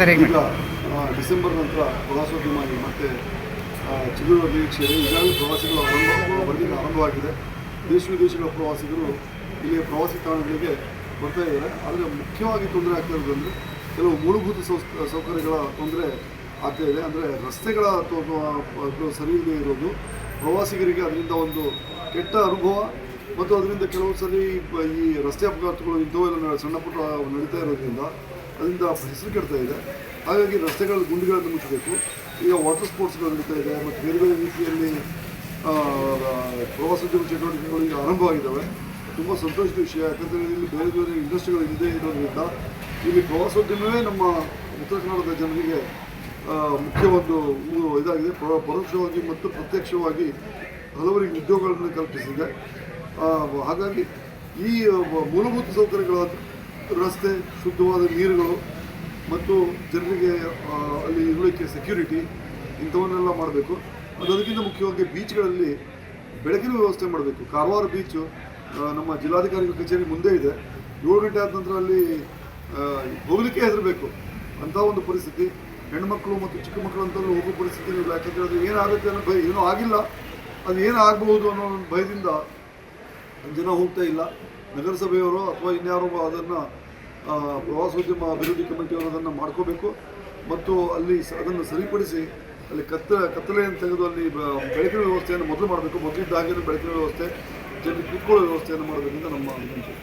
ಈಗ ಡಿಸೆಂಬರ್ ನಂತರ ಪ್ರವಾಸೋದ್ಯಮ ಮತ್ತು ಚಿಗುರುವ ನಿರೀಕ್ಷೆ ಇದೆ. ಈಗಾಗಲೇ ಪ್ರವಾಸಿಗಳು ಬರಲಿಕ್ಕೆ ಆರಂಭವಾಗಿದೆ. ದೇಶ ವಿದೇಶಗಳ ಪ್ರವಾಸಿಗರು ಇಲ್ಲಿಯ ಪ್ರವಾಸಿ ತಾಣಗಳಿಗೆ ಬರ್ತಾ ಇದ್ದಾರೆ. ಆದರೆ ಮುಖ್ಯವಾಗಿ ತೊಂದರೆ ಆಗ್ತಾ ಇರೋದಂದರೆ ಕೆಲವು ಮೂಲಭೂತ ಸೌಕರ್ಯಗಳ ತೊಂದರೆ ಆಗ್ತಾ ಇದೆ. ಅಂದರೆ ರಸ್ತೆಗಳ ಸರಿ ಇಲ್ಲದೆ ಇರೋದು, ಪ್ರವಾಸಿಗರಿಗೆ ಅದರಿಂದ ಒಂದು ಕೆಟ್ಟ ಅನುಭವ ಮತ್ತು ಅದರಿಂದ ಕೆಲವು ಸರಿ ಈ ರಸ್ತೆ ಅಪಘಾತಗಳು ಇಂಥವೆಲ್ಲ ಸಣ್ಣ ಪುಟ್ಟ ನಡೀತಾ ಇರೋದ್ರಿಂದ ಅದರಿಂದ ಹೆಸರು ಕೆಡ್ತಾ ಇದೆ. ಹಾಗಾಗಿ ರಸ್ತೆಗಳ ಗುಂಡಿಗಳನ್ನು ಮುಚ್ಚಬೇಕು. ಈಗ ವಾಟರ್ ಸ್ಪೋರ್ಟ್ಸ್ಗಳು ನಡೀತಾ ಇದೆ ಮತ್ತು ಬೇರೆ ಬೇರೆ ರೀತಿಯಲ್ಲಿ ಪ್ರವಾಸೋದ್ಯಮ ಚಟುವಟಿಕೆಗಳು ಈಗ ಆರಂಭವಾಗಿದ್ದಾವೆ. ತುಂಬ ಸಂತೋಷದ ವಿಷಯ. ಯಾಕಂದರೆ ಇಲ್ಲಿ ಬೇರೆ ಬೇರೆ ಇಂಡಸ್ಟ್ರಿಗಳು ಇಲ್ಲದೆ ಇರೋದ್ರಿಂದ ಇಲ್ಲಿ ಪ್ರವಾಸೋದ್ಯಮವೇ ನಮ್ಮ ಉತ್ತರ ಕನ್ನಡದ ಜನರಿಗೆ ಮುಖ್ಯ ಒಂದು ಇದಾಗಿದೆ. ಪರೋಕ್ಷವಾಗಿ ಮತ್ತು ಪ್ರತ್ಯಕ್ಷವಾಗಿ ಹಲವರಿಗೆ ಉದ್ಯೋಗಗಳನ್ನು ಕಲ್ಪಿಸಿದೆ. ಹಾಗಾಗಿ ಈ ಮೂಲಭೂತ ಸೌಕರ್ಯಗಳ ರಸ್ತೆ, ಶುದ್ಧವಾದ ನೀರುಗಳು ಮತ್ತು ಜನರಿಗೆ ಅಲ್ಲಿ ಇರಲಿಕ್ಕೆ ಸೆಕ್ಯೂರಿಟಿ ಇಂಥವನ್ನೆಲ್ಲ ಮಾಡಬೇಕು. ಅದಕ್ಕಿಂತ ಮುಖ್ಯವಾಗಿ ಬೀಚ್ಗಳಲ್ಲಿ ಬೆಳಕಿನ ವ್ಯವಸ್ಥೆ ಮಾಡಬೇಕು. ಕಾರವಾರ ಬೀಚು ನಮ್ಮ ಜಿಲ್ಲಾಧಿಕಾರಿಗಳ ಕಚೇರಿ ಮುಂದೆ ಇದೆ. 7 ಗಂಟೆ ಆದ ನಂತರ ಅಲ್ಲಿ ಹೋಗಲಿಕ್ಕೆ ಹೆದರಬೇಕು ಅಂಥ ಒಂದು ಪರಿಸ್ಥಿತಿ. ಹೆಣ್ಮಕ್ಳು ಮತ್ತು ಚಿಕ್ಕ ಮಕ್ಕಳು ಅಂತಲೂ ಹೋಗೋ ಪರಿಸ್ಥಿತಿ ಇಲ್ಲ. ಯಾಕಂದರೆ ಅದು ಏನಾಗುತ್ತೆ ಅನ್ನೋ ಭಯ, ಏನೂ ಆಗಿಲ್ಲ, ಅದು ಏನಾಗಬಹುದು ಅನ್ನೋ ಒಂದು ಭಯದಿಂದ ಜನ ಹೋಗ್ತಾ ಇಲ್ಲ. ನಗರಸಭೆಯವರು ಅಥವಾ ಇನ್ಯಾರೋ ಅದನ್ನು ಪ್ರವಾಸೋದ್ಯಮ ಅಭಿವೃದ್ಧಿ ಕಮಿಟಿಯವರು ಅದನ್ನು ಮಾಡ್ಕೋಬೇಕು ಮತ್ತು ಅಲ್ಲಿ ಅದನ್ನು ಸರಿಪಡಿಸಿ ಅಲ್ಲಿ ಕತ್ತಲೆಯನ್ನು ತೆಗೆದು ಅಲ್ಲಿ ಬೆಳಕಿನ ವ್ಯವಸ್ಥೆಯನ್ನು ಮೊದಲು ಮಾಡಬೇಕು. ಮೊದಲಿದ್ದ ಹಾಗೆ ಬೆಳಕಿನ ವ್ಯವಸ್ಥೆ, ಜನರಿಗೆ ಕೂತ್ಕೊಳ್ಳೋ ವ್ಯವಸ್ಥೆಯನ್ನು ಮಾಡಬೇಕಂತ ನಮ್ಮ ಅಭಿಪ್ರಾಯ.